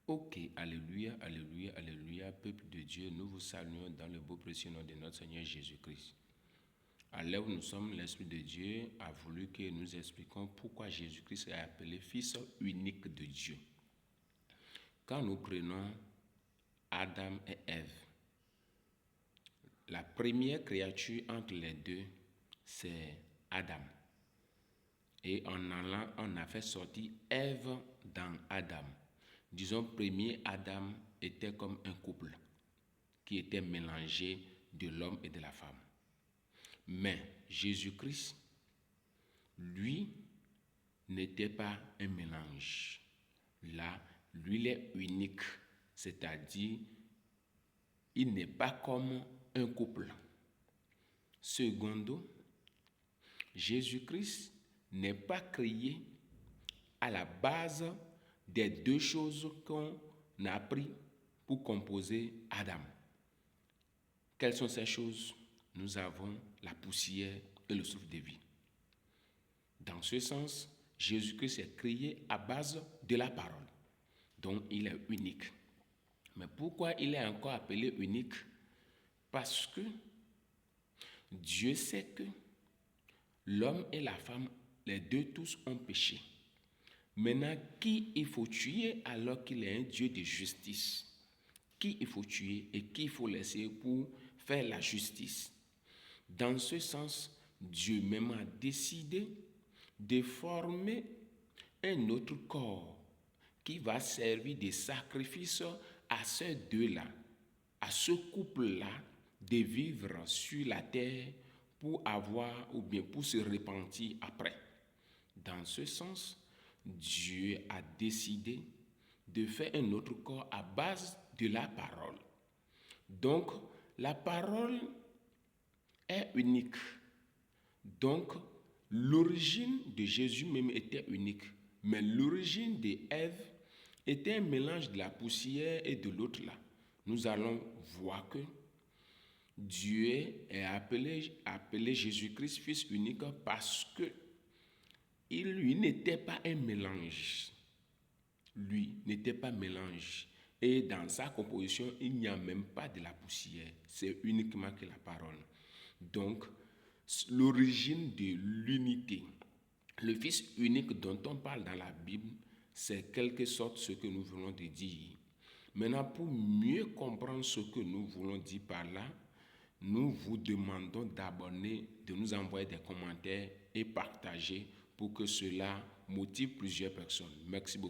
Ok, alléluia, alléluia, alléluia, peuple de Dieu, nous vous saluons dans le beau précieux nom de notre Seigneur Jésus-Christ. À l'heure où nous sommes, l'Esprit de Dieu a voulu que nous expliquions pourquoi Jésus-Christ est appelé Fils unique de Dieu. Quand nous prenons Adam et Ève, la première créature entre les deux, c'est Adam. Et en allant, on a fait sortir Ève dans Adam. Disons, premier Adam était comme un couple qui était mélangé de l'homme et de la femme. Mais Jésus-Christ, lui, n'était pas un mélange. Là, lui, il est unique, c'est-à-dire, il n'est pas comme un couple. Secondo, Jésus-Christ n'est pas créé à la base des deux choses qu'on a pris pour composer Adam. Quelles sont ces choses? Nous avons la poussière et le souffle de vie. Dans ce sens, Jésus-Christ est créé à base de la parole. Donc, il est unique. Mais pourquoi il est encore appelé unique? Parce que Dieu sait que l'homme et la femme, les deux tous ont péché. Maintenant, qui il faut tuer alors qu'il est un Dieu de justice? Qui il faut tuer et qui il faut laisser pour faire la justice? Dans ce sens, Dieu même a décidé de former un autre corps qui va servir de sacrifice à ces deux-là, à ce couple-là, de vivre sur la terre pour avoir ou bien pour se repentir après. Dans ce sens, Dieu a décidé de faire un autre corps à base de la parole. Donc, la parole est unique. Donc, l'origine de Jésus même était unique. Mais l'origine d'Ève était un mélange de la poussière et de l'autre là. Nous allons voir que Dieu est appelé Jésus-Christ Fils unique parce que lui n'était pas un mélange. Lui n'était pas mélange. Et dans sa composition, il n'y a même pas de la poussière. C'est uniquement que la parole. Donc, l'origine de l'unité. Le Fils unique dont on parle dans la Bible, c'est quelque sorte ce que nous voulons de dire. Maintenant, pour mieux comprendre ce que nous voulons dire par là, nous vous demandons d'abonner, de nous envoyer des commentaires et partager pour que cela motive plusieurs personnes. Merci beaucoup.